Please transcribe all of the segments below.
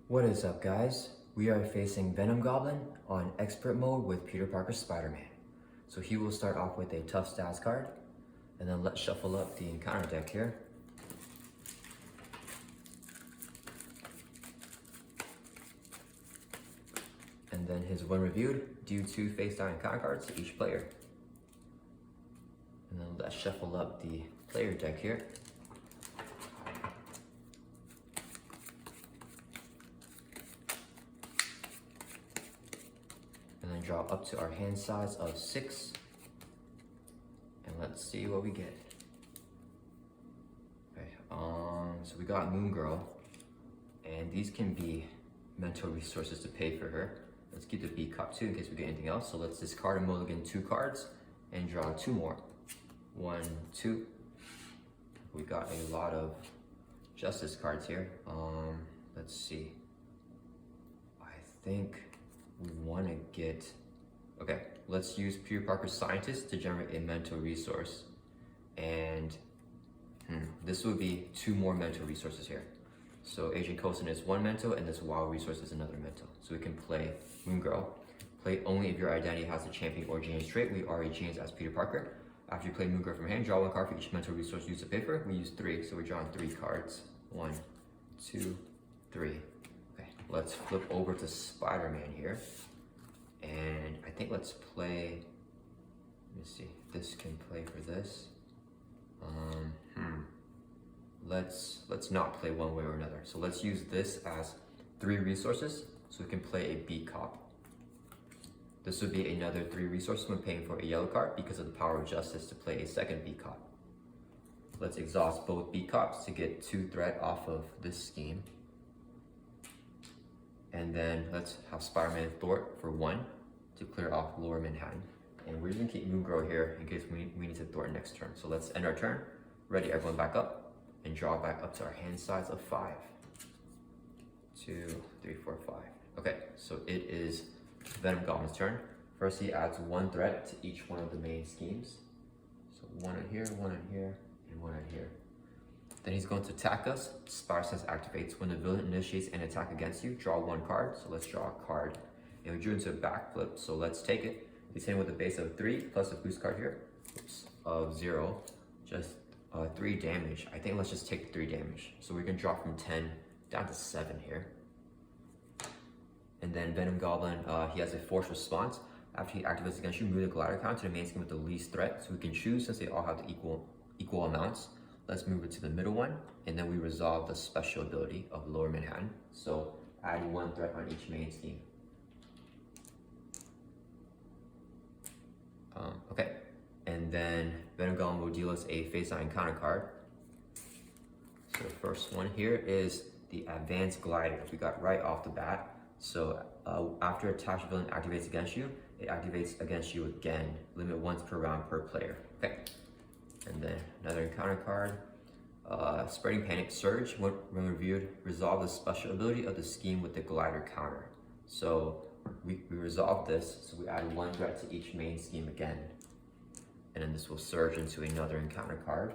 What is up, guys? We are facing Venom Goblin on Expert Mode with Peter Parker Spider-Man. So he will start off with a tough stats card, and then let's shuffle up the encounter deck here. And then his when reviewed, due to face down encounter cards to each player. And then let's shuffle up the player deck here. And then draw up to our hand size of 6. And let's see what we get. Okay, so we got Moon Girl, and these can be mental resources to pay for her. Let's keep the B cup too in case we get anything else. So let's discard and mulligan 2 cards and draw 2 more. 1, 2. We got a lot of justice cards here. Let's see. I think we want to get, okay, let's use Peter Parker Scientist to generate a mental resource. And this would be 2 more mental resources here. So Agent Coulson is 1 mental, and this wild resource is another mental. So we can play Moon Girl. Play only if your identity has a champion or James trait. We already changed as Peter Parker. After you play Moon Girl from hand, draw 1 card for each mental resource used to pay for. We use 3, so we're drawing 3 cards. 1, 2, 3. Okay, let's flip over to Spider-Man here. And I think let's play, let me see, this can play for this. Let's not play one way or another. So let's use this as 3 resources, so we can play a B cop. This would be another 3 resources when paying for a yellow card because of the power of justice to play a second B cop. Let's exhaust both B cops to get 2 threat off of this scheme. And then let's have Spider-Man thwart for 1 to clear off Lower Manhattan. And we're just gonna keep Moon Girl here in case we need to thwart next turn. So let's end our turn, ready everyone back up, and draw back up to our hand size of 5. 2, 3, 4, 5. Okay, so it is Venom Goblin's turn. First, he adds 1 threat to each one of the main schemes. So 1 in here, 1 in here, and 1 in here. Then he's going to attack us. Spider Sense activates. When the villain initiates an attack against you, draw 1 card. So let's draw a card. And we drew into a backflip, so let's take it. He's hitting with a base of 3 plus a boost card here. Of 0. Just 3 damage. I think let's just take 3 damage. So we're gonna drop from 10 down to 7 here. And then Venom Goblin, he has a force response. After he activates against you, move the glider count to the main scheme with the least threat. So we can choose, since they all have the equal amounts. Let's move it to the middle one, and then we resolve the special ability of Lower Manhattan. So add 1 threat on each main scheme. Okay, and then Venom Goblin will deal us a face-down encounter card. So the first one here is the Advanced Glider. We got right off the bat. So after a attached villain activates against you, it activates against you again. Limit once per round per player. Okay. And then another encounter card. Spreading Panic Surge. When reviewed, resolve the special ability of the scheme with the glider counter. So we resolve this, so we add 1 threat to each main scheme again. And then this will surge into another encounter card,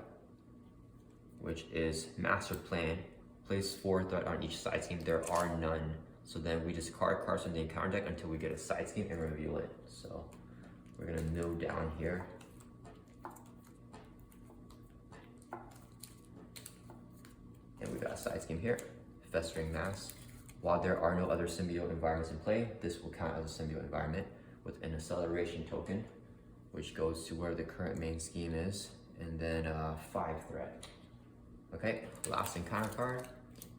which is Master Plan. Place 4 threat on each side scheme. There are none. So then we discard cards from the encounter deck until we get a side scheme and reveal it. So we're gonna mill down here. And we got a side scheme here, Festering Mass. While there are no other symbiote environments in play, this will count as a symbiote environment with an acceleration token, which goes to where the current main scheme is, and then 5 threat. Okay, last encounter card,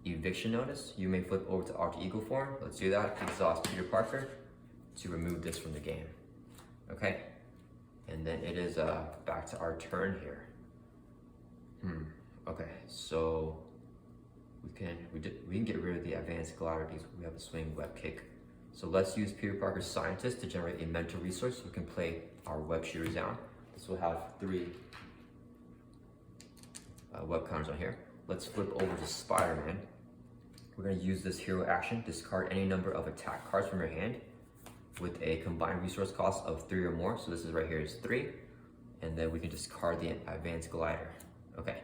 Eviction Notice. You may flip over to Alter Ego form. Let's do that. Exhaust Peter Parker to remove this from the game. Okay, and then it is back to our turn here. Okay, so we can get rid of the Advanced Glider because we have a swing web kick. So let's use Peter Parker Scientist to generate a mental resource so we can play our web shooters down. This will have 3 web counters on here. Let's flip over to Spider-Man. We're going to use this hero action, discard any number of attack cards from your hand with a combined resource cost of 3 or more. So this is right here is 3. And then we can discard the Advanced Glider. Okay,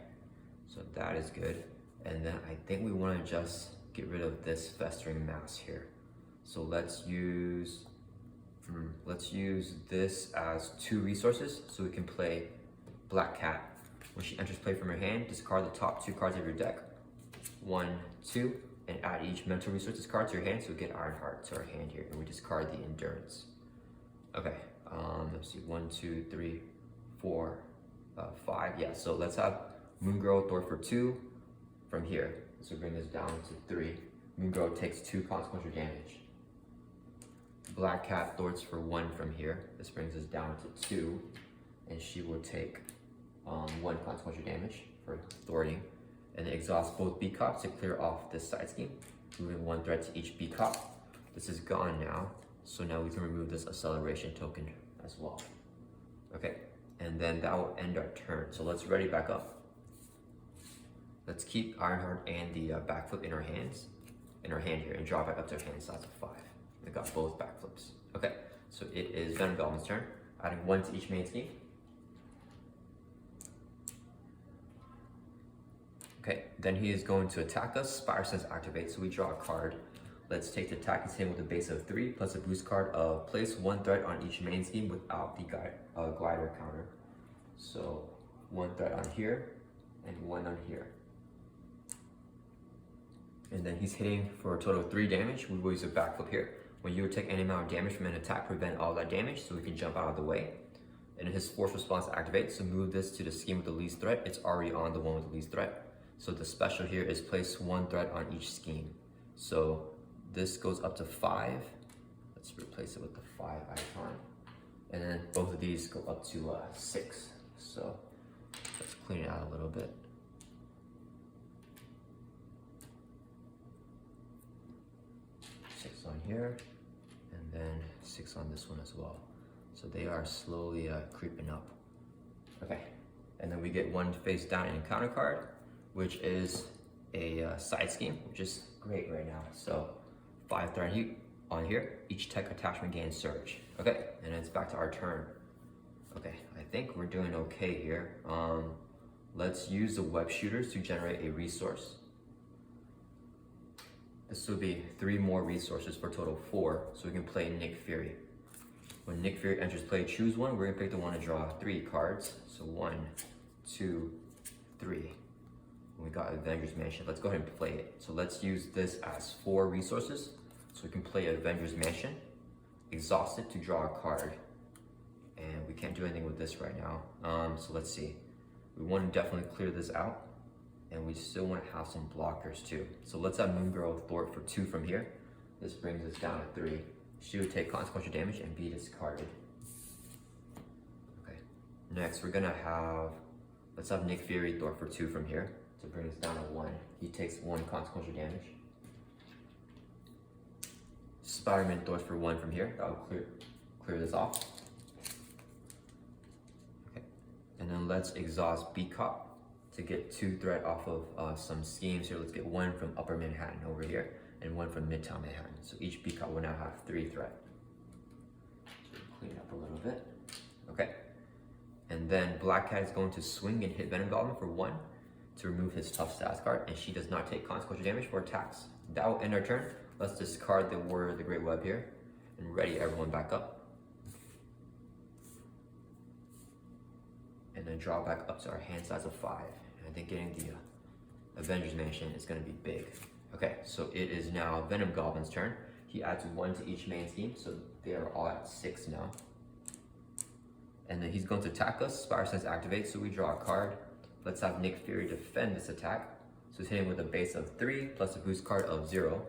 so that is good. And then I think we want to just get rid of this festering mass here. So let's use this as 2 resources so we can play Black Cat. When she enters play from her hand, discard the top 2 cards of your deck. 1, 2, and add each mental resources card to your hand, so we get Ironheart to our hand here, and we discard the Endurance. Okay, let's see, 1, 2, 3, 4, 5. Yeah, so let's have Moon Girl Thor for 2 from here. So bring this down to 3. Moon Girl takes 2 consequential damage. Black Cat thwarts for 1 from here. This brings us down to 2, and she will take 1 consequential damage for thwarting, and then exhaust both B-Cops to clear off this side scheme, moving 1 threat to each B-Cop. This is gone now, so now we can remove this acceleration token as well. Okay, and then that will end our turn. So let's ready back up. Let's keep Ironheart and the backflip in our hand here, and draw back up to our hand size of 5. We got both backflips. Okay, so it is Venom Goblin's turn, adding 1 to each main scheme. Okay, then he is going to attack us. Spire Sense activates, so we draw a card. Let's take the attack and hit him with a base of 3 plus a boost card of place 1 threat on each main scheme without the glider counter. So 1 threat on here and 1 on here. And then he's hitting for a total of 3 damage. We will use a backflip here. When you take any amount of damage from an attack, prevent all that damage so we can jump out of the way. And his force response activates, so move this to the scheme with the least threat. It's already on the one with the least threat. So the special here is place 1 threat on each scheme. So this goes up to 5. Let's replace it with the 5 icon. And then both of these go up to 6. So let's clean it out a little bit. On here, and then 6 on this one as well. So they are slowly creeping up. Okay, and then we get 1 face down and encounter card, which is a side scheme, which is great right now. So 5 threat heat on here. Each tech attachment gains surge. Okay, and it's back to our turn. Okay, I think we're doing okay here. Let's use the web shooters to generate a resource. This will be 3 more resources for a total of 4, so we can play Nick Fury. When Nick Fury enters play, choose 1. We're gonna pick the one to draw 3 cards. So 1, 2, 3. We got Avengers Mansion. Let's go ahead and play it. So let's use this as 4 resources. So we can play Avengers Mansion, exhaust it to draw a card. And we can't do anything with this right now. So let's see. We want to definitely clear this out. And we still want to have some blockers too. So let's have Moon Girl thwart for 2 from here. This brings us down to 3. She would take consequential damage and be discarded. Okay. Next, we're gonna have, let's have Nick Fury thwart for 2 from here to bring us down to 1. He takes 1 consequential damage. Spider-Man thwarts for 1 from here. That will clear this off. Okay. And then let's exhaust B-Cop to get 2 threat off of some schemes here. Let's get 1 from Upper Manhattan over here and 1 from Midtown Manhattan. So each B-Cop will now have 3 threat. So clean it up a little bit. Okay. And then Black Cat is going to swing and hit Venom Goblin for 1 to remove his tough status card, and she does not take consequential damage for attacks. That will end our turn. Let's discard the Warrior of the Great Web here and ready everyone back up. And then draw back up to our hand size of 5. And I think getting the Avengers Mansion is going to be big. Okay, so it is now Venom Goblin's turn. He adds 1 to each main scheme, so they are all at 6 now. And then he's going to attack us. Spire Sense activates, so we draw a card. Let's have Nick Fury defend this attack. So he's hitting with a base of 3 plus a boost card of 0.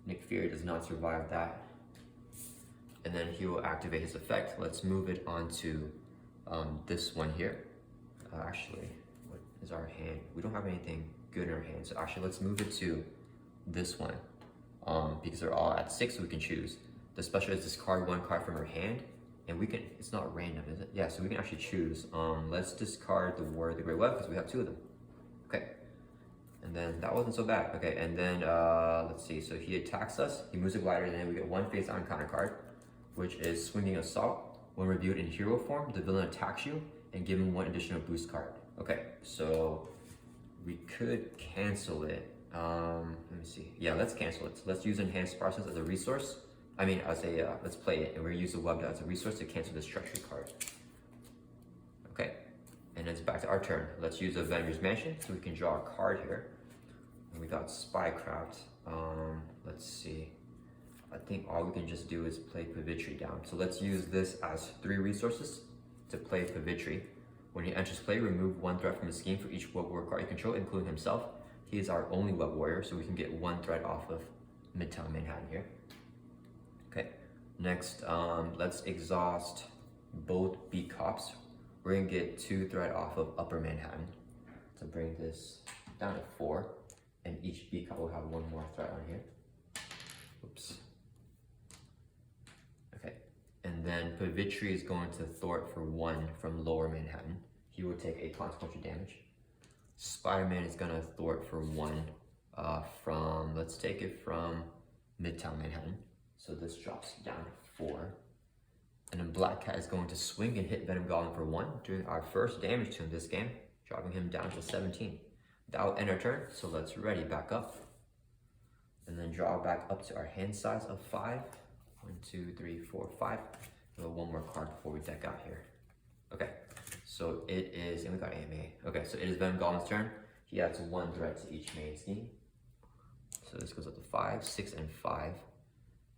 Nick Fury does not survive that. And then he will activate his effect. Let's move it onto this one here. Actually, what is our hand? We don't have anything good in our hand. So actually, let's move it to this one. Because they're all at 6, so we can choose. The special is discard 1 card from our hand. And we can, it's not random, is it? Yeah, so we can actually choose. Let's discard the Warrior of the Great Web because we have 2 of them. Okay. And then that wasn't so bad. Okay, and then let's see. So he attacks us. He moves a glider, and then we get 1 face down counter card, which is Swinging Assault. When reviewed in hero form, the villain attacks you and give him 1 additional boost card. Okay, so we could cancel it. Let me see. Yeah, let's cancel it. So let's use enhanced process as a resource. I mean, as a, let's play it, and we're gonna use the web as a resource to cancel this treachery card. Okay, and it's back to our turn. Let's use the Vendor's Mansion so we can draw a card here. And we got Spycraft. Let's see. I think all we can just do is play Pavitri down. So let's use this as 3 resources to play Pavitri. When he enters play, remove 1 threat from his scheme for each web warrior card you control, including himself. He is our only web warrior, so we can get 1 threat off of Midtown Manhattan here. Okay, next, let's exhaust both beat cops. We're gonna get 2 threat off of Upper Manhattan to bring this down to 4, and each beat cop will have 1 more threat on here. Oops. Okay, and then Pavitri is going to thwart for 1 from Lower Manhattan. He will take 8 consequential damage. Spider-Man is gonna thwart for 1 from, let's take it from Midtown Manhattan. So this drops down to 4. And then Black Cat is going to swing and hit Venom Goblin for 1, doing our first damage to him this game, dropping him down to 17. That will end our turn, so let's ready back up. And then draw back up to our hand size of 5. 1, 2, 3, 4, 5. We'll have 1 more card before we deck out here. Okay, so it is, and we got AMA. Okay, so it is Venom Goblin's turn. He adds 1 threat to each main scheme. So this goes up to 5, 6, and 5.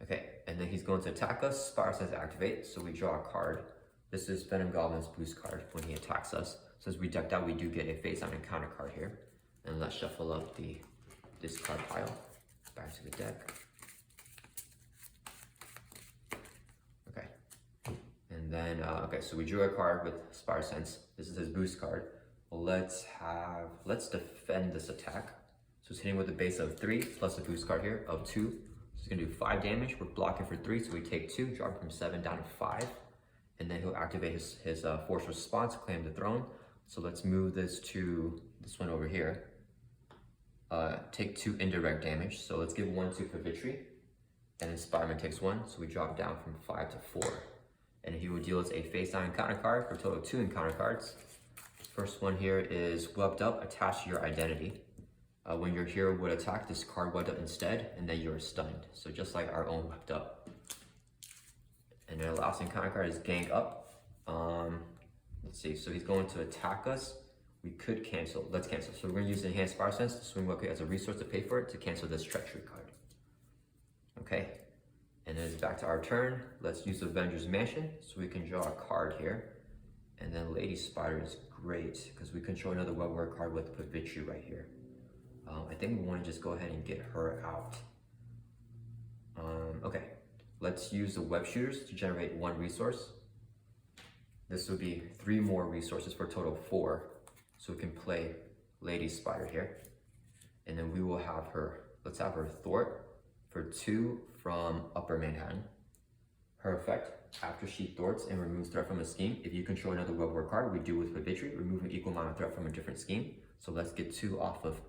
Okay, and then he's going to attack us. Spiral Sense activate, so we draw a card. This is Venom Goblin's boost card when he attacks us. So as we decked out, we do get a face-down encounter card here. And let's shuffle up the discard pile back to the deck. Okay, and then okay, so we drew a card with Spiral Sense. This is his boost card. Let's defend this attack. So it's hitting with a base of 3 plus a boost card here of 2. He's gonna do 5 damage. We're blocking for 3, so we take 2, drop from 7 down to 5. And then he'll activate his force response, claim the throne. So let's move this to this one over here. Take 2 indirect damage. So let's give 1 to Pavitri. And then Spider-Man takes 1, so we drop down from 5 to 4. And he will deal us a face-down encounter card for a total of 2 encounter cards. First one here is Webbed Up, attached to your identity. When your hero would attack, this card Webbed Up instead, and then you're stunned. So just like our own Webbed Up. And then the last encounter card is Gang Up. Let's see, so he's going to attack us. We could cancel, let's cancel. So we're gonna use Enhanced Spiral Sense to swing Webkit as a resource to pay for it to cancel this treachery card. Okay, and then it's back to our turn. Let's use Avengers Mansion so we can draw a card here. And then Lady Spider is great because we control another web warrior card with Pavitri right here. I think we want to just go ahead and get her out. Okay, let's use the web shooters to generate 1 resource. This would be 3 more resources for a total of 4. So we can play Lady Spider here. And then we will have her, let's have her thwart for 2 from Upper Manhattan. Her effect, after she thwarts and removes threat from a scheme, if you control another web warrior card, we do with Pavitri, remove an equal amount of threat from a different scheme. So let's get 2 off of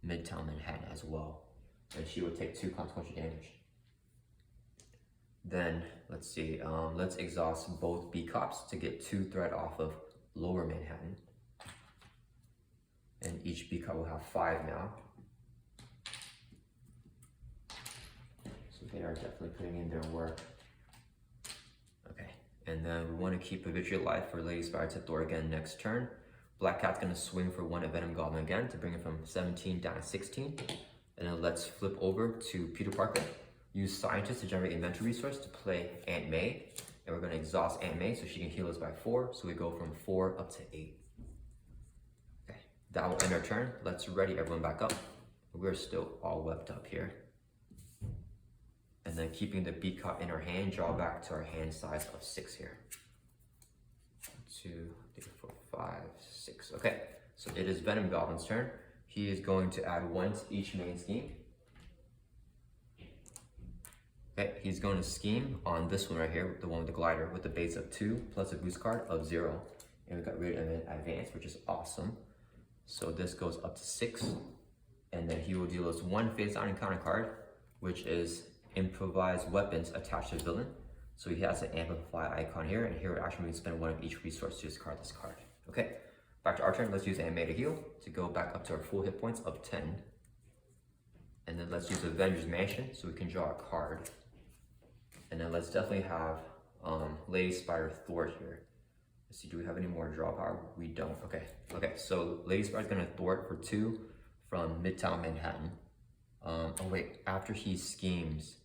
Midtown Manhattan as well. And she will take 2 consequential damage. Then, let's see, let's exhaust both B-Cops to get 2 threat off of Lower Manhattan. And each B-Cop will have 5 now. So they are definitely putting in their work. Okay, and then we want to keep Pavitri alive for Lady Spider to thwart again next turn. Black Cat's gonna swing for 1 at Venom Goblin again to bring it from 17 down to 16. And then let's flip over to Peter Parker. Use Scientist to generate a mental resource to play Aunt May. And we're gonna exhaust Aunt May so she can heal us by 4. So we go from 4 up to 8. Okay, that will end our turn. Let's ready everyone back up. We're still all webbed up here. And then keeping the beat cop in our hand, draw back to our hand size of 6 here. 2, 3, 4, 5, 6. Okay, so it is Venom Goblin's turn. He is going to add 1 to each main scheme. Okay, he's going to scheme on this one right here, the one with the glider, with the base of 2 plus a boost card of 0. And we got rid of an advance, which is awesome. So this goes up to 6. And then he will deal us 1 face-down encounter card, which is Improvised Weapons attached to the villain. So he has an amplify icon here, and here we're actually going to spend 1 of each resource to discard this card. Okay, back to our turn. Let's use Anime to heal to go back up to our full hit points of 10. And then let's use Avengers Mansion so we can draw a card. And then let's definitely have Lady Spider Thwart here. Let's see, do we have any more draw power? We don't. Okay, so Lady Spider's gonna thwart for 2 from Midtown Manhattan. Oh wait, after he schemes,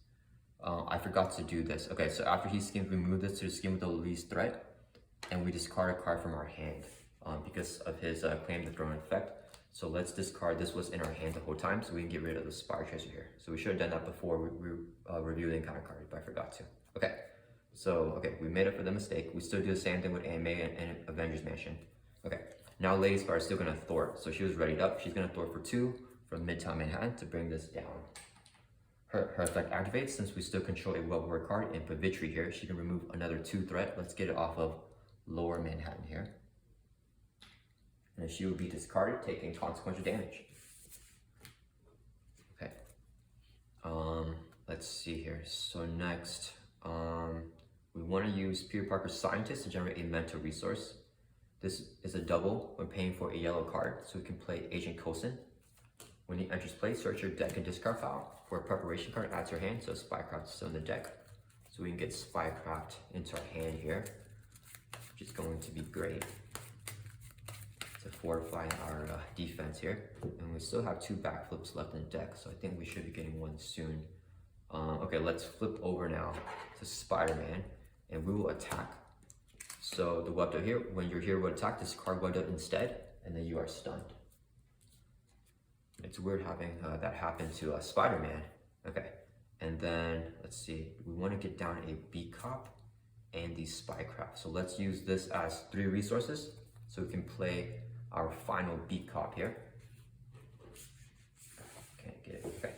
I forgot to do this. Okay, so after he schemes, we move this to the scheme with the least threat, and we discard a card from our hand because of his claim the throne effect. So let's discard, this was in our hand the whole time, so we can get rid of the Spire Tracer here. So we should have done that before we reviewed the encounter card, but I forgot to. Okay, we made up for the mistake. We still do the same thing with Anime and Avengers Mansion. Okay, now Lady Spire is still gonna thwart. So she was readied up. She's gonna thwart for 2 from Midtown Manhattan to bring this down. Her effect activates since we still control a well-word card and put Victory here. She can remove another 2 threat. Let's get it off of Lower Manhattan here. And she will be discarded, taking consequential damage. Okay. Let's see here. So next, we want to use Peter Parker's Scientist to generate a mental resource. This is a double when paying for a yellow card, so we can play Agent Coulson. When he enters play, search your deck and discard file. For a preparation card, add to your hand, so Spycraft is still in the deck. So we can get Spycraft into our hand here, which is going to be great to fortify our defense here. And we still have 2 backflips left in the deck, so I think we should be getting one soon. Okay, let's flip over now to Spider-Man, and we will attack. So the weapon here, when your hero would attack, discard weapon instead, and then you are stunned. It's weird having that happen to Spider-Man. Okay, and then let's see, we want to get down a B Cop and the Spycraft. So let's use this as 3 resources, so we can play our final B Cop here. Can't get it. Okay.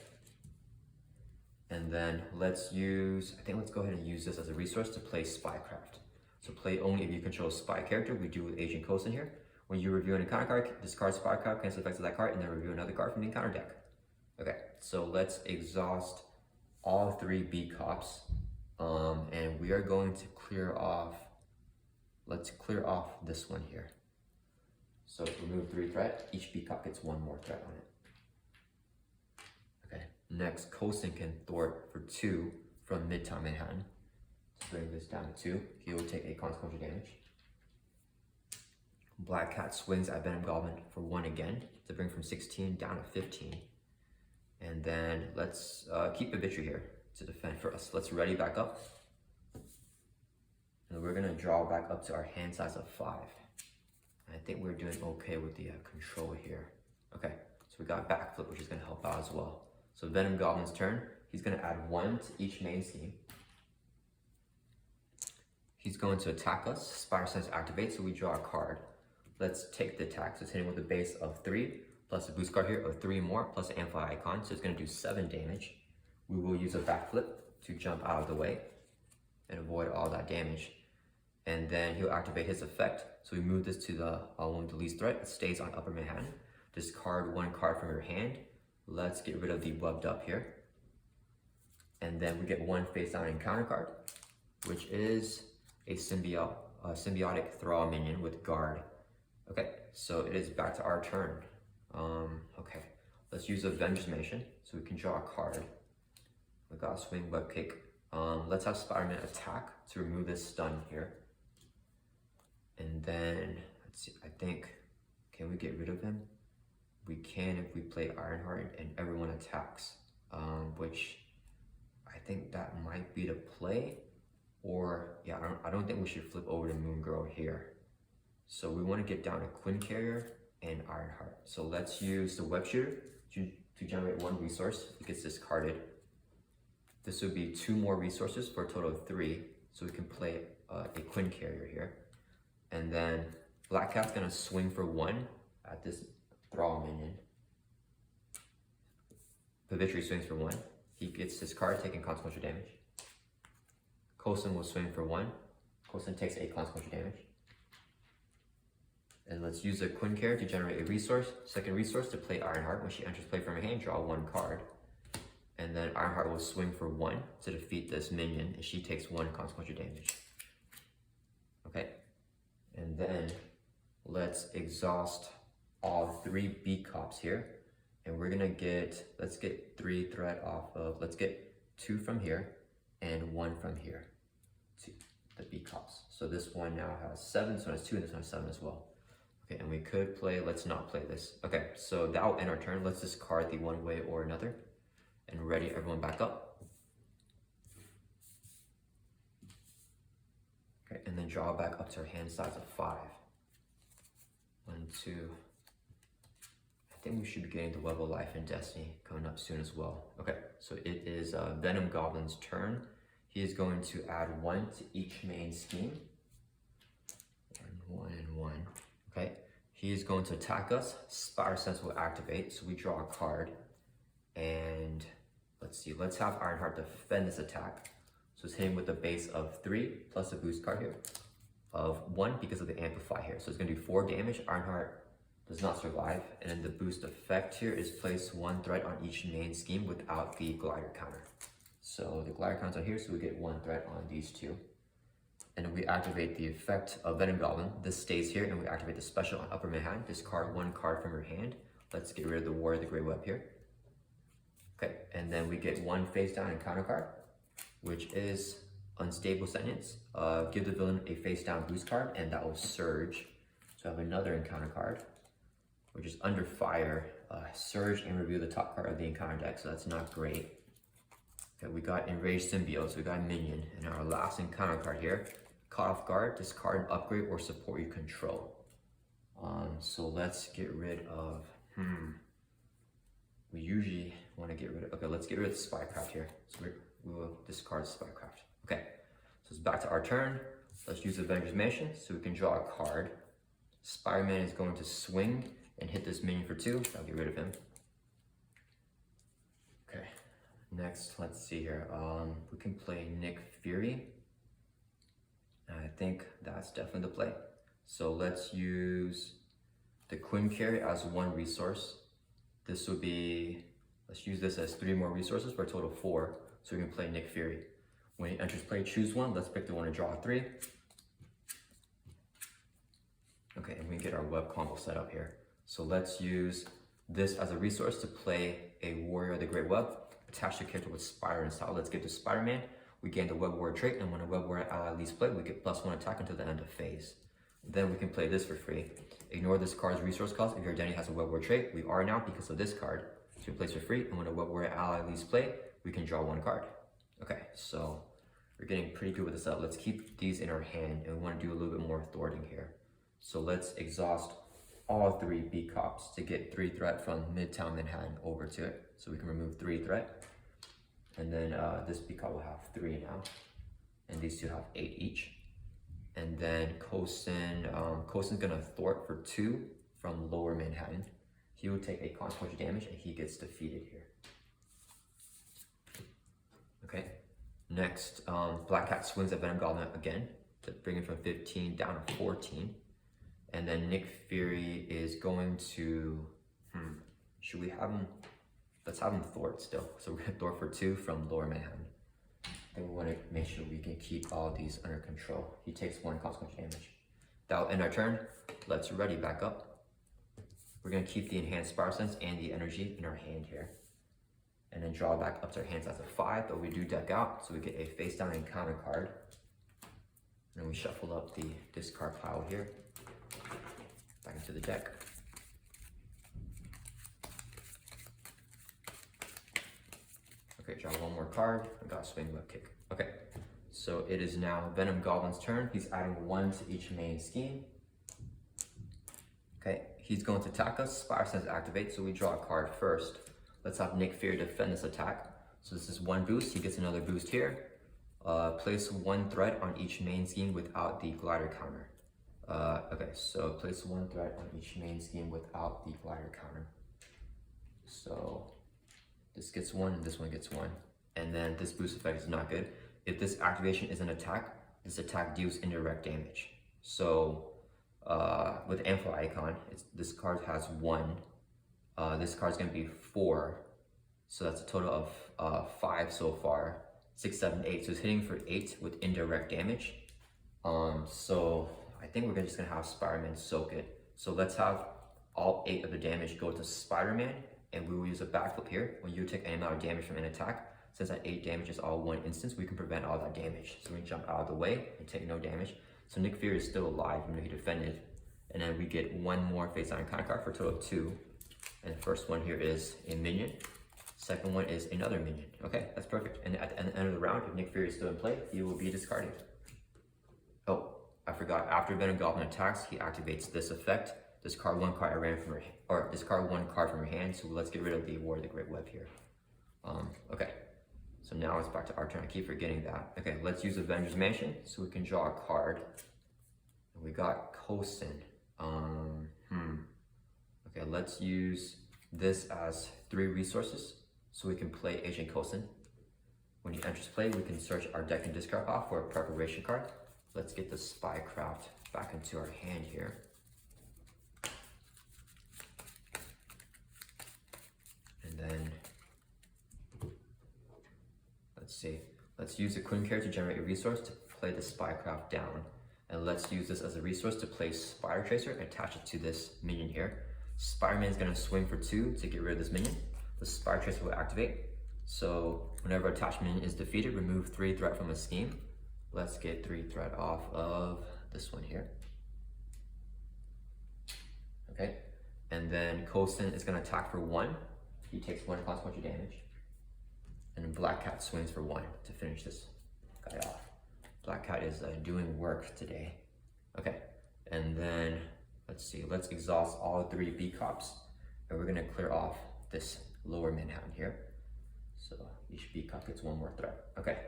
And then let's use, I think let's go ahead and use this as a resource to play Spycraft. So play only if you control a spy character. We do with Agent Coulson here. When you review an encounter card, discard Spycraft, cancel the effects of that card, and then review another card from the encounter deck. Okay, so let's exhaust all 3 B Cops. And we are going to clear off, let's clear off this one here. So remove 3 threat, each B Cop gets 1 more threat on it. Okay, next, Coulson can thwart for 2 from Midtown Manhattan. Let's bring this down to 2. He will take a consequential damage. Black Cat swings at Venom Goblin for 1 again to bring from 16 down to 15. And then let's keep a Victory here to defend for us. Let's ready back up. And we're gonna draw back up to our hand size of 5. And I think we're doing okay with the control here. Okay, so we got backflip, which is gonna help out as well. So Venom Goblin's turn, he's gonna add 1 to each main scheme. He's going to attack us. Spire Sense activates, so we draw a card. Let's take the attack. So it's hitting with a base of 3, plus a boost card here of 3 more, plus an amplify icon. So it's gonna do 7 damage. We will use a backflip to jump out of the way and avoid all that damage. And then he'll activate his effect. So we move this to the one with the least threat. It stays on Upper Manhattan. Discard 1 card from your hand. Let's get rid of the webbed up here. And then we get 1 face down encounter card, which is a symbiotic thrall minion with guard. Okay, so it is back to our turn. Okay, let's use Avengers Mansion so we can draw a card. We got a swing web kick. Let's have Spider-Man attack to remove this stun here. And then, let's see, I think, can we get rid of him? We can if we play Ironheart and everyone attacks, which I think that might be the play. Or, yeah, I don't think we should flip over to Moon Girl here. So we want to get down to Quinn Carrier and Ironheart. So let's use the Web Shooter to generate 1 resource. It gets discarded. This would be 2 more resources for a total of 3. So we can play a Quinn Carrier here. And then Black Cat's gonna swing for 1 at this Thrall minion. Victory swings for 1. He gets his card, taking consequential damage. Coulson will swing for 1. Coulson takes a consequential damage. And let's use a Quinn Carrier to generate a resource. Second resource to play Ironheart. When she enters play from her hand, draw 1 card. And then Ironheart will swing for 1 to defeat this minion, and she takes 1 consequential damage. Okay, and then let's exhaust all 3 B Cops here, And we're gonna let's get 3 threat off of, let's get 2 from here and 1 from here to the B cops. So this one now has 7, so it has 2, and this one has 7 as well. Okay, and we could play, let's not play this. Okay, so that will end our turn. Let's discard the one way or another. And ready everyone back up. Okay, and then draw back up to our hand size of 5. 1, 2. I think we should be getting the Web of Life and Destiny coming up soon as well. Okay, so it is Venom Goblin's turn. He is going to add 1 to each main scheme. 1 and 1. Okay, he is going to attack us. Spire Sense will activate, so we draw a card. And let's see, let's have Ironheart defend this attack. So it's hitting with a base of 3 plus a boost card here of 1 because of the amplify here. So it's going to do 4 damage. Ironheart does not survive. And then the boost effect here is place 1 threat on each main scheme without the glider counter. So the glider counter here, so we get 1 threat on these 2. And then we activate the effect of Venom Goblin. This stays here, and we activate the special on upper mid hand. Discard 1 card from your hand. Let's get rid of the Warrior of the Grey Web here. Okay, and then we get 1 face down encounter card, which is Unstable Sentence. Give the villain a face down boost card, and that will surge. So I have another encounter card, which is Under Fire. Surge and reveal the top card of the encounter deck, so that's not great. Okay, we got Enraged Symbiote, so we got a minion. And our last encounter card here, Caught Off Guard, discard an upgrade or support you control. So let's get rid of, we usually want to get rid of, okay, let's get rid of the Spycraft here. So we will discard Spycraft. Okay, so it's back to our turn. Let's use Avengers Mansion so we can draw a card. Spider-Man is going to swing and hit this minion for 2. I'll get rid of him. Okay, next, let's see here. We can play Nick Fury. I think that's definitely the play. So let's use the Quinn Carry as 1 resource. This would be, let's use this as 3 more resources for a total of 4. So we can play Nick Fury. When he enters play, choose 1. Let's pick the one to draw 3. Okay, and we get our web combo set up here. So let's use this as a resource to play a Warrior of the Great Web. Attach the character with Spire and Style. Let's give to Spider-Man. We gain the Web Warrior trait, and when a Web Warrior ally leaves play, we get +1 attack until the end of phase. Then we can play this for free. Ignore this card's resource cost if your identity has a Web Warrior trait. We are now because of this card. So we play for free, and when a Web Warrior ally leaves play, we can draw 1 card. Okay, so we're getting pretty good with this up. Let's keep these in our hand, and we want to do a little bit more thwarting here. So let's exhaust all 3 B cops to get 3 threat from Midtown Manhattan over to it. So we can remove 3 threat. And then this B cop will have 3 now. And these 2 have 8 each. And then Coaston's gonna thwart for 2 from lower Manhattan. He will take a consequential damage and he gets defeated here. Okay. Next, Black Cat swings at Venom Goblin again to bring him from 15 down to 14. And then Nick Fury is going to, should we have him? Let's have him thwart still. So we're gonna thwart for 2 from lower Manhattan. And we wanna make sure we can keep all these under control. He takes 1 consequential damage. That'll end our turn. Let's ready back up. We're gonna keep the enhanced Spire Sense and the energy in our hand here. And then draw back up to our hand size of 5, but we do deck out, so we get a face down encounter card. And then we shuffle up the discard pile here, back into the deck. Okay, draw 1 more card. I got Swing Web Kick. Okay, so it is now Venom Goblin's turn. He's adding 1 to each main scheme. Okay, he's going to attack us. Spire Sense activate, so we draw a card first. Let's have Nick Fury defend this attack. So this is 1 boost. He gets another boost here. Place 1 threat on each main scheme without the glider counter. Okay, so place 1 threat on each main scheme without the glider counter. So this gets 1 and this one gets 1. And then this boost effect is not good. If this activation is an attack, this attack deals indirect damage. So with Amplify icon, this card has 1. This card's gonna be 4. So that's a total of 5 so far. 6, 7, 8. So it's hitting for 8 with indirect damage. So I think we're just gonna have Spider-Man soak it. So let's have all 8 of the damage go to Spider-Man and we will use a backflip here. When you take any amount of damage from an attack, since that 8 damage is all one instance, we can prevent all that damage. So we can jump out of the way and take no damage. So Nick Fury is still alive even though he defended. And then we get one more face down encounter card for a total of 2. And the first one here is a minion. Second one is another minion. Okay, that's perfect. And at the end of the round, if Nick Fury is still in play, he will be discarded. Oh, I forgot. After Venom Goblin attacks, he activates this effect. Discard one card I ran from your, or discard one card from your hand. So let's get rid of the War of the Great Web here. Okay. So now it's back to our turn. I keep forgetting that. Okay, let's use Avengers Mansion so we can draw a card. We got Coulson. Okay, let's use this as 3 resources so we can play Agent Coulson. When he enters play, we can search our deck and discard off for a preparation card. Let's get the Spycraft back into our hand here. And then, let's see. Let's use the Queen card to generate a resource to play the Spycraft down. And let's use this as a resource to place Spider Tracer and attach it to this minion here. Spider-Man is going to swing for 2 to get rid of this minion. The Spider Tracer will activate. So whenever attached minion is defeated, remove 3 threat from a scheme. Let's get 3 threat off of this one here. Okay, and then Coulson is going to attack for 1. He takes 1 consequential damage. And then Black Cat swings for 1 to finish this guy off. Black Cat is doing work today. Okay, and then let's see, let's exhaust all 3 B cops, and we're gonna clear off this lower Manhattan here. So each B cop gets 1 more threat. Okay,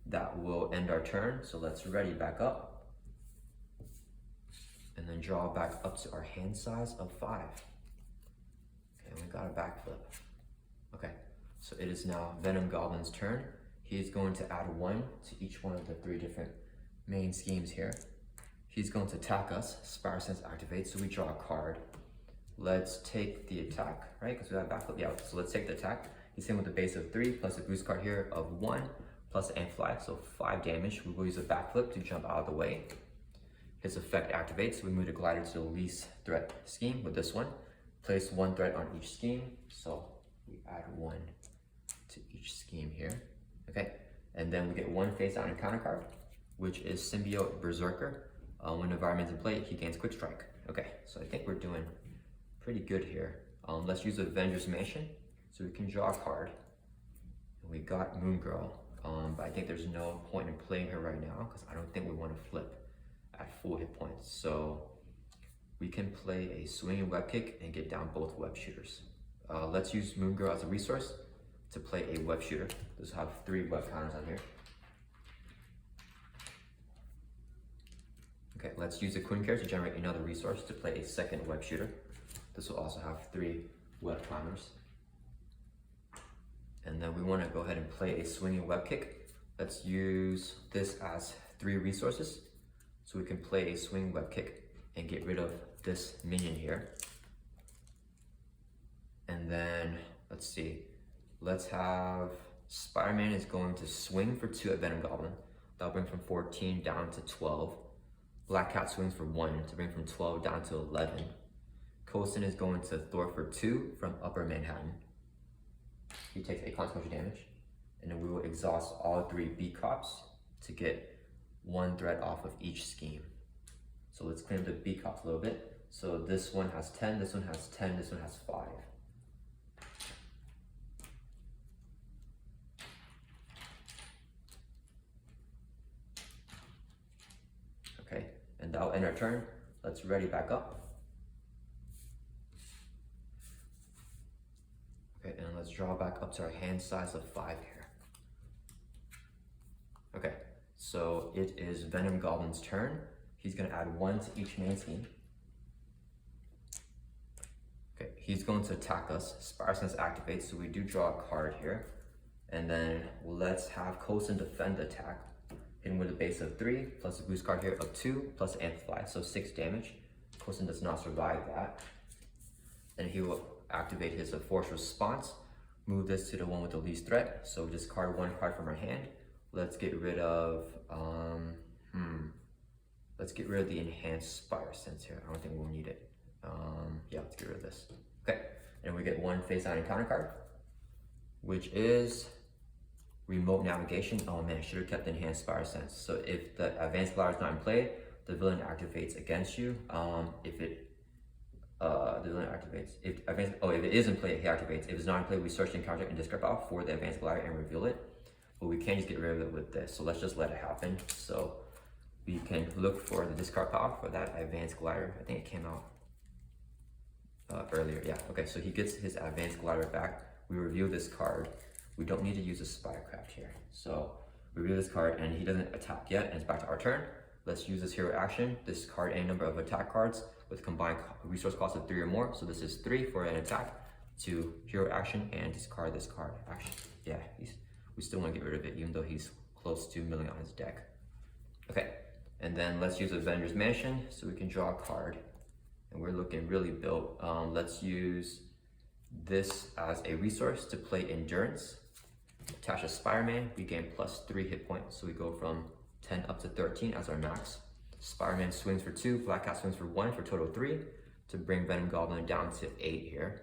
that will end our turn. So let's ready back up, and then draw back up to our hand size of 5. Okay, we got a backflip. Okay, so it is now Venom Goblin's turn. He's going to add 1 to each one of the 3 different main schemes here. He's going to attack us. Spider Sense activates, so we draw a card. Let's take the attack, right? Because we have backflip. Yeah, so let's take the attack. He's in with a base of 3 plus a boost card here of 1 plus Amplify, so 5 damage. We will use a backflip to jump out of the way. His effect activates, so we move the glider to the least threat scheme with this one. Place 1 threat on each scheme, so we add 1 to each scheme here. Okay, and then we get 1 face down encounter card, which is Symbiote Berserker. When the environment's in play, he gains Quick Strike. Okay, so I think we're doing pretty good here. Let's use Avengers Mansion so we can draw a card. And we got Moon Girl, but I think there's no point in playing her right now because I don't think we want to flip at full hit points. So we can play a swinging web kick and get down both web shooters. Let's use Moon Girl as a resource to play a web shooter. This will have 3 web counters on here. Okay, let's use the Queen card to generate another resource to play a second web shooter. This will also have 3 web counters. And then we want to go ahead and play a swinging web kick. Let's use this as 3 resources so we can play a swinging web kick and get rid of this minion here. And then let's see. Let's have Spider-Man is going to swing for 2 at Venom Goblin. That'll bring from 14 down to 12. Black Cat swings for 1 to bring from 12 down to 11. Coulson is going to thwart for 2 from Upper Manhattan. He takes 8 consequential damage. And then we will exhaust all 3 B cops to get 1 threat off of each scheme. So let's clean up the B cops a little bit. So this one has 10, this one has 10, this one has 5. Okay, and that'll end our turn. Let's ready back up. Okay, and let's draw back up to our hand size of 5 here. Okay, so it is Venom Goblin's turn. He's gonna add 1 to each main scheme. Okay, he's going to attack us. Spider Sense activates, so we do draw a card here. And then let's have Coulson defend the attack. Hitting with a base of 3, plus a boost card here of 2, plus Amplify, so 6 damage. Coulson does not survive that. Then he will activate his force response. Move this to the one with the least threat. So discard 1 card from our hand. Let's get rid of, let's get rid of the enhanced Spider Sense here. I don't think we'll need it. Yeah, let's get rid of this. Okay, and we get one face down encounter card, which is remote navigation. Oh man, I should have kept enhanced Spire Sense. So if the advanced glider is not in play, the villain activates against you. The villain activates. If it is in play, he activates. If it's not in play, we search the encounter and discard file for the advanced glider and reveal it. But we can't just get rid of it with this. So let's just let it happen. So we can look for the discard pile for that advanced glider. I think it came out earlier. Yeah. Okay. So he gets his advanced glider back. We review this card. We don't need to use a Spirecraft here. So we review this card and he doesn't attack yet, and it's back to our turn. Let's use this hero action. Discard any number of attack cards with combined resource cost of 3 or more. So this is 3 for an attack, to hero action, and discard this card. Action. Yeah, we still want to get rid of it even though he's close to milling on his deck. Okay, and then let's use Avengers Mansion so we can draw a card. And we're looking really built. Let's use this as a resource to play Endurance. Attach a Spider-Man, we gain +3 hit points. So we go from 10 up to 13 as our max. Spider-Man swings for 2, Black Cat swings for 1 for a total of 3 to bring Venom Goblin down to 8 here.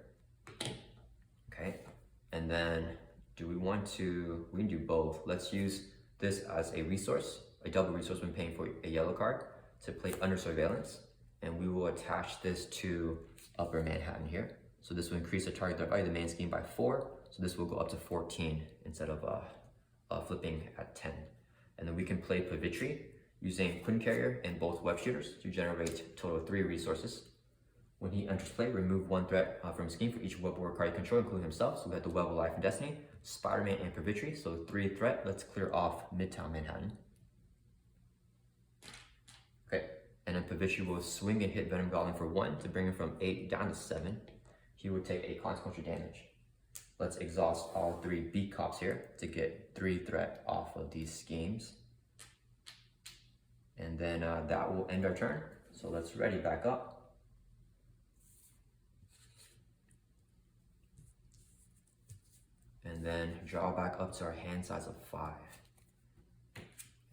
Okay, and then we can do both. Let's use this as a resource, a double resource when paying for a yellow card, to play Under Surveillance. And we will attach this to Upper Manhattan here. So this will increase the target value of the main scheme by 4. So this will go up to 14 instead of flipping at 10. And then we can play Pavitri using Quinn Carrier and both web shooters to generate a total of 3 resources. When he enters play, remove 1 threat from his scheme for each web warrior card you control, including himself. So we have the Web of Life and Destiny, Spider-Man, and Pavitri. So 3 threat. Let's clear off Midtown Manhattan. Okay, and then Pavitri will swing and hit Venom Goblin for 1 to bring him from 8 down to 7. He would take 8 consequential damage. Let's exhaust all 3 beat cops here to get 3 threat off of these schemes. And then that will end our turn. So let's ready back up. And then draw back up to our hand size of 5.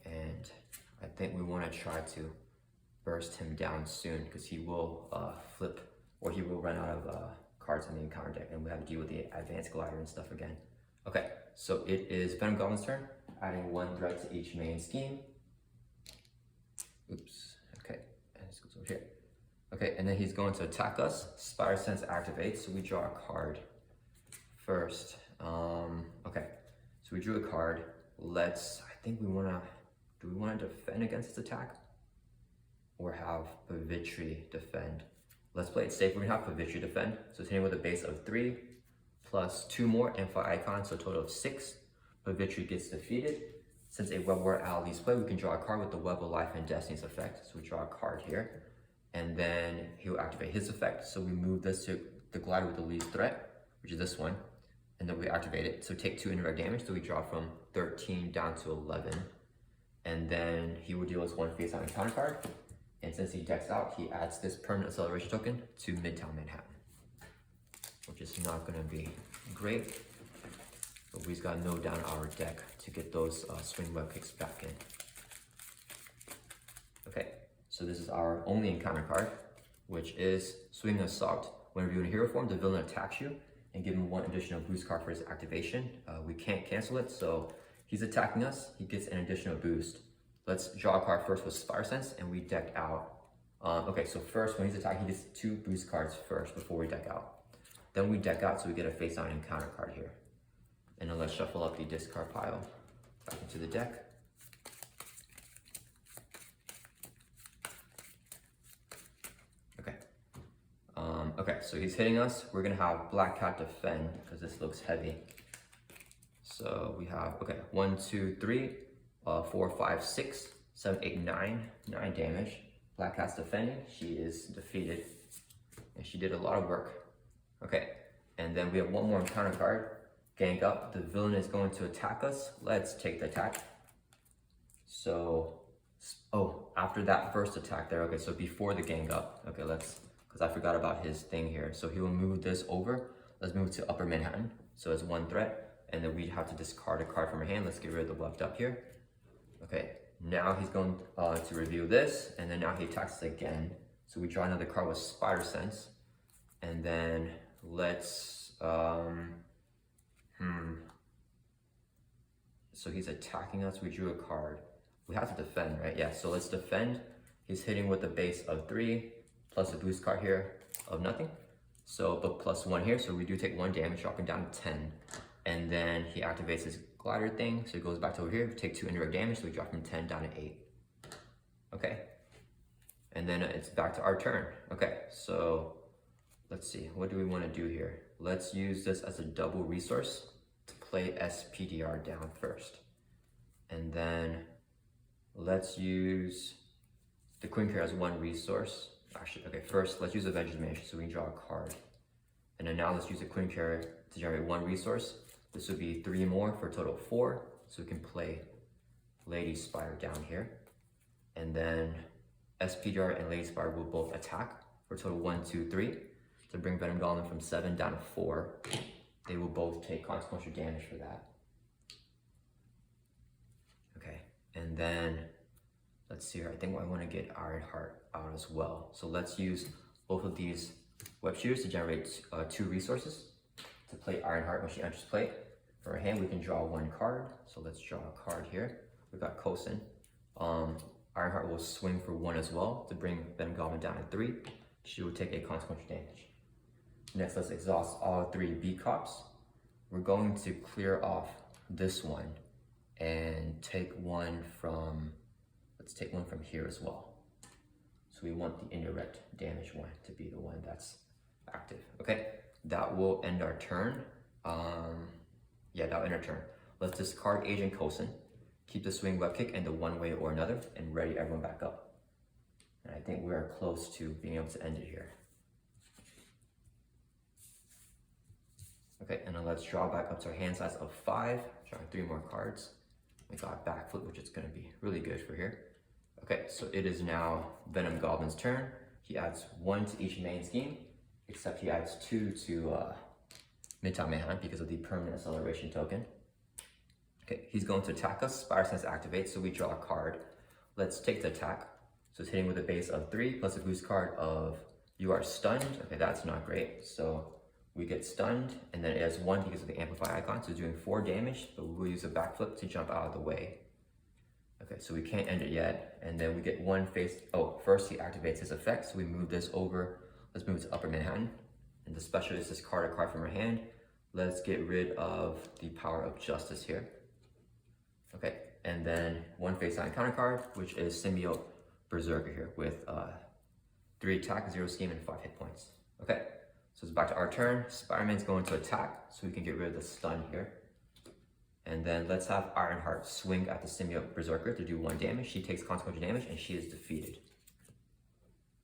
And I think we want to try to burst him down soon because he will flip, or he will run out of cards in the encounter deck, and we have to deal with the advanced glider and stuff again. Okay, so it is Venom Goblin's turn, adding 1 threat to each main scheme. Oops, okay, and this goes over here. Okay, and then he's going to attack us. Spire Sense activates, so we draw a card first. Okay, so we drew a card. I think do we want to defend against this attack? Or have Pavitri defend? Let's play it safe. We're gonna have Pavitri defend. So it's hitting with a base of 3 plus 2 more and 5 icons, so a total of 6. Pavitri gets defeated. Since a Web Warrior ally leaves play, we can draw a card with the Web of Life and Destiny's effect. So we draw a card here, and then he'll activate his effect. So we move this to the glider with the least threat, which is this one, and then we activate it. So take 2 indirect damage. So we draw from 13 down to 11, and then he will deal us 1 face-down encounter card. And since he decks out, he adds this permanent acceleration token to Midtown Manhattan, which is not going to be great, but we've got to know down our deck to get those swing web kicks back in. Okay, so this is our only encounter card, which is Swing Assault. When reviewing hero form, the villain attacks you and give him 1 additional boost card for his activation. We can't cancel it, so he's attacking us, he gets an additional boost. Let's draw a card first with Spire Sense, and we deck out. Okay, so first when he's attacking, he gets 2 boost cards first before we deck out. Then we deck out, so we get a face-down encounter card here. And then let's shuffle up the discard pile back into the deck. Okay. Okay, so he's hitting us. We're gonna have Black Cat defend because this looks heavy. So we have, okay, 1, 2, 3. 4, 5, 6, 7, 8, 9 damage. Black Cat's defending. She is defeated, and she did a lot of work. Okay, and then we have 1 more encounter card. Gang up. The villain is going to attack us. Let's take the attack. So, after that first attack there. Okay, so before the gang up. Okay, because I forgot about his thing here. So he will move this over. Let's move to Upper Manhattan. So it's 1 threat, and then we'd have to discard a card from our hand. Let's get rid of the left up here. Okay, now he's going to review this, and then now he attacks us again. So we draw another card with Spider Sense, and then let's, so he's attacking us, we drew a card. We have to defend, right? Yeah, so let's defend. He's hitting with a base of 3, plus a boost card here of nothing. So, but plus 1 here, so we do take 1 damage, dropping down to 10. And then he activates his glider thing, so he goes back to over here, we take 2 indirect damage, so we drop from 10 down to 8. Okay. And then it's back to our turn. Okay, so let's see, what do we want to do here? Let's use this as a double resource to play SPDR down first. And then let's use the Queen Care as 1 resource. Actually, okay, first let's use Avengers Mansion so we can draw a card. And then now let's use the Queen Care to generate 1 resource. This would be 3 more for a total of 4. So we can play Lady Spire down here. And then SPDR and Lady Spire will both attack for a total 1, 2, 3 to bring Venom Goblin from 7 down to 4. They will both take consequential damage for that. Okay, and then let's see here. I think I want to get Ironheart out as well. So let's use both of these web shooters to generate 2 resources to play Ironheart when she enters play. For her hand, we can draw 1 card. So let's draw a card here. We've got Kosin. Ironheart will swing for 1 as well to bring Venom Goblin down to 3. She will take a consequential damage. Next, let's exhaust all 3 B cops. We're going to clear off this one and take 1 from, let's take 1 from here as well. So we want the indirect damage one to be the one that's active. Okay, that will end our turn. Yeah, that'll end our turn. Let's discard Agent Kosin, keep the swing web kick into one way or another, and ready everyone back up. And I think we are close to being able to end it here. Okay, and then let's draw back up to our hand size of 5, drawing 3 more cards. We got backflip, which is going to be really good for here. Okay, so it is now Venom Goblin's turn. He adds 1 to each main scheme, except he adds 2 to Midtown Manhunt because of the permanent acceleration token. Okay, he's going to attack us. Spire Sense activates, so we draw a card. Let's take the attack. So it's hitting with a base of 3 plus a boost card of you are stunned. Okay, that's not great. So we get stunned, and then it has 1 because of the amplify icon, so it's doing 4 damage, but we'll use a backflip to jump out of the way. Okay, so we can't end it yet, and then we get 1 face, oh, first he activates his effect, so we move this over, let's move it to Upper Manhattan, and the special is discard a card from our hand. Let's get rid of the Power of Justice here. Okay, and then 1 face down counter card, which is Symbiote Berserker here with 3 attack, 0 scheme, and 5 hit points. Okay. So it's back to our turn. Spider-Man's going to attack, so we can get rid of the stun here. And then let's have Ironheart swing at the Symbiote Berserker to do 1 damage. She takes consequential damage, and she is defeated.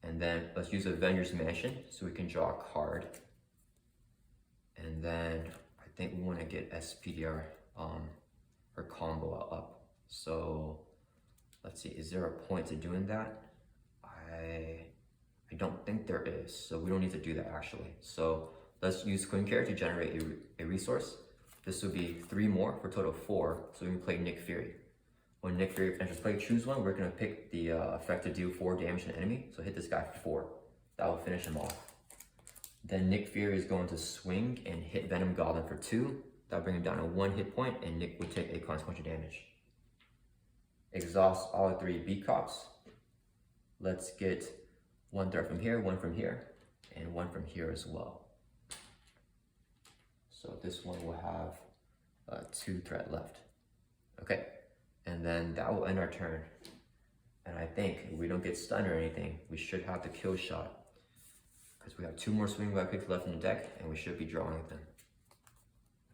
And then let's use Avengers Mansion, so we can draw a card. And then I think we want to get SPDR, her combo up. So let's see, is there a point to doing that? I don't think there is, so we don't need to do that actually. So let's use Queen Care to generate a resource. This would be 3 more for a total of 4, so we can play Nick Fury. When Nick Fury enters play, choose one. We're going to pick the effect to do 4 damage to an enemy, so hit this guy for 4. That will finish him off. Then Nick Fury is going to swing and hit Venom Goblin for 2. That'll bring him down to 1 hit point, and Nick will take a consequential damage. Exhaust all 3 B cops. Let's get 1 threat from here, 1 from here, and 1 from here as well. So this one will have 2 threat left. Okay, and then that will end our turn. And I think if we don't get stunned or anything, we should have the kill shot, because we have 2 more swing web kicks left in the deck, and we should be drawing them.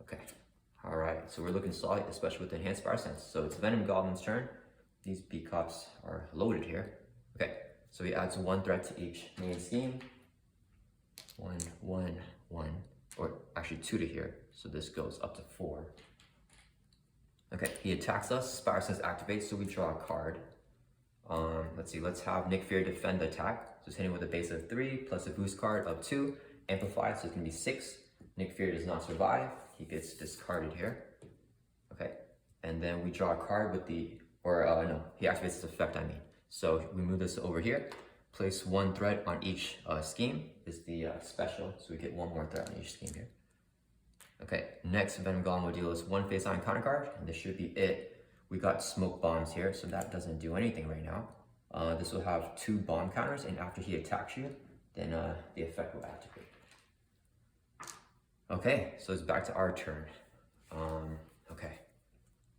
Okay, all right, so we're looking solid, especially with the enhanced Spire Sense. So it's Venom Goblin's turn. These B cops are loaded here. Okay. So he adds 1 threat to each main scheme. 1, 1, 1, or actually 2 to here. So this goes up to 4. Okay, he attacks us. Spire Sense activates, so we draw a card. Let's see, let's have Nick Fury defend the attack. So it's hitting with a base of 3 plus a boost card of 2. Amplified, so it can be 6. Nick Fury does not survive. He gets discarded here. Okay, and then we draw a card with the, no, he activates his effect, I mean. So we move this over here. Place one threat on each scheme is the special, so we get one more threat on each scheme here. Okay, next Venom Goblin will deal us one face on counter card, and this should be it. We got smoke bombs here, so that doesn't do anything right now. This will have 2 bomb counters, and after he attacks you, then the effect will activate. Okay, so it's back to our turn. Okay,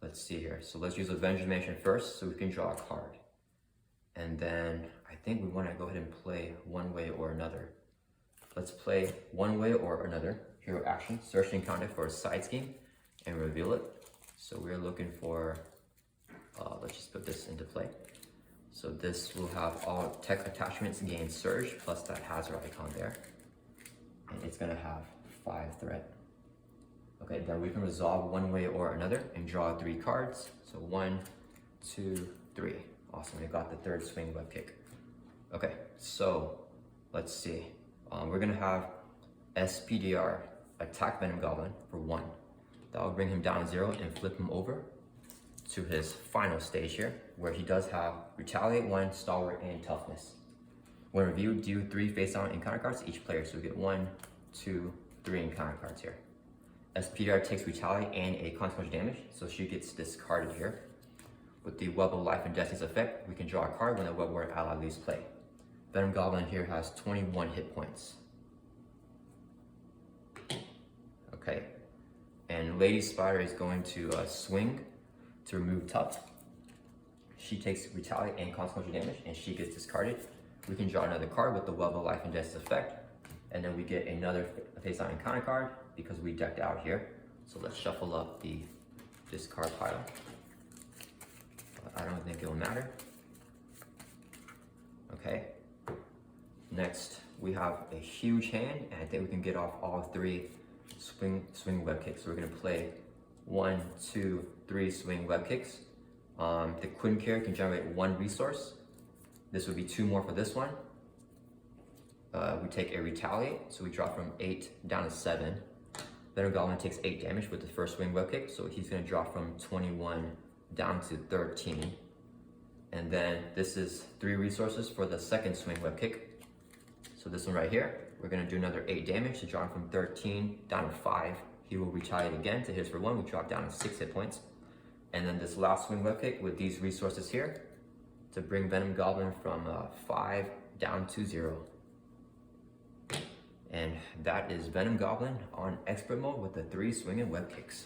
let's see here. So let's use Avenge Animation first, so we can draw a card. And then I think we want to go ahead and play one way or another. Let's play one way or another. Hero action, search and count it for a side scheme and reveal it. So we're looking for, let's just put this into play. So this will have all tech attachments gain surge plus that hazard icon there. And it's gonna have 5 threat. Okay, then we can resolve one way or another and draw 3 cards. So 1, 2, 3. Awesome, we got the 3rd swing web kick. Okay, so let's see. We're gonna have SPDR attack Venom Goblin for 1. That will bring him down 0 and flip him over to his final stage here, where he does have Retaliate 1, Stalwart, and Toughness. When reviewed, do 3 face down encounter cards to each player, so we get 1, 2, 3 encounter cards here. SPDR takes Retaliate and a consequential damage, so she gets discarded here. With the Web of Life and Destiny's effect, we can draw a card when the Web Warrior ally leaves play. Venom Goblin here has 21 hit points. Okay, and Lady Spider is going to swing to remove Tough. She takes Retaliate and consequential damage, and she gets discarded. We can draw another card with the Web of Life and Destiny's effect, and then we get another face-down encounter card because we decked out here. So let's shuffle up the discard pile. I don't think it'll matter. Okay. Next, we have a huge hand, and I think we can get off all 3 swing web kicks. So we're gonna play 1, 2, 3 swing web kicks. The Quinn carrier can generate 1 resource. This would be 2 more for this one. We take a Retaliate, so we drop from 8 down to 7. Venom Goblin takes 8 damage with the first swing web kick, so he's gonna drop from 21 down to 13. And then this is 3 resources for the second swing web kick. So this one right here, we're gonna do another 8 damage to drop him from 13 down to 5. He will retaliate again to hit for 1, we drop down to 6 hit points. And then this last swing web kick with these resources here to bring Venom Goblin from 5 down to 0. And that is Venom Goblin on expert mode with the 3 swinging web kicks.